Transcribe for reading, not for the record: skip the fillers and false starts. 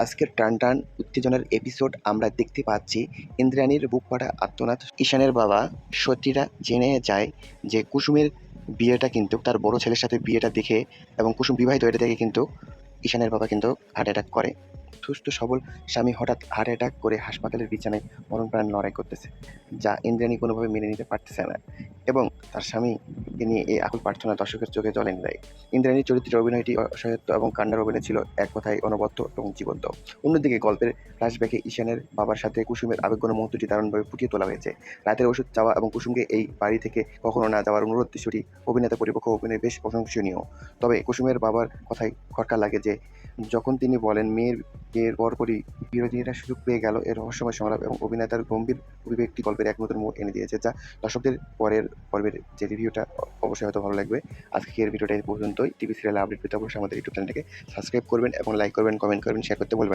আজকের টান টান উত্তেজনার এপিসোড আমরা দেখতে পাচ্ছি। ইন্দ্রাণীর বুক ফাটা আর্তনাদ। ঈশানের বাবা সত্যিটা জেনে যায় যে কুসুমের বিয়েটা কিন্তু তার বড় ছেলের সাথে বিয়েটা দেখে এবং কুসুম বিবাহিত এটা দেখে কিন্তু ঈশানের বাবা কিন্তু হার্ট অ্যাটাক করে। সুস্থ সবল স্বামী হঠাৎ হার্ট অ্যাটাক করে হাসপাতালের বিছানায় মরণ প্রাণ লড়াই করতেছে, যা ইন্দ্রাণী কোনোভাবে মেনে নিতে পারতেছে না এবং তার স্বামীকে নিয়ে এই আকুল প্রার্থনা দর্শকের চোখে জল এনে দেয়। ইন্দ্রাণীর চরিত্রের অভিনয়টি অসহায়ত্ব এবং কান্নার অভিনয় ছিল এক কথায় অনবদ্য এবং জীবন্ত। অন্যদিকে গল্পের ফ্ল্যাশব্যাকে ঈশানের বাবার সাথে কুসুমের আবেগঘন মুহূর্তটি দারুণভাবে ফুটিয়ে তোলা হয়েছে। রাতের ওষুধ চাওয়া এবং কুসুমকে এই বাড়ি থেকে কখনো না যাওয়ার অনুরোধ দৃশ্যটি অভিনেতা পরিপক্ক অভিনয় বেশ প্রশংসনীয়। তবে কুসুমের বাবার কথায় খটকা লাগে যে যখন তিনি বলেন মেয়ের বিয়ের পরপরই বিরোধীরা সুযোগ পেয়ে গেল, এর রহস্যময় সংলাপ এবং অভিনেতার গম্ভীর অভিব্যক্তি গল্পের এক নতুন মোড় এনে দিয়েছে, যা দর্শকদের পরের পর্বের যে রিভিউটা অবশ্যই হয়তো ভালো লাগবে। আজকের ভিডিওটা এই পর্যন্তই। টিভি সিরিয়ালে আপডেট পেতে অবশ্যই আমাদের ইউটিউব চ্যানেলটাকে সাবস্ক্রাইব করবেন এবং লাইক করবেন, কমেন্ট করবেন, শেয়ার করতে বলবেন।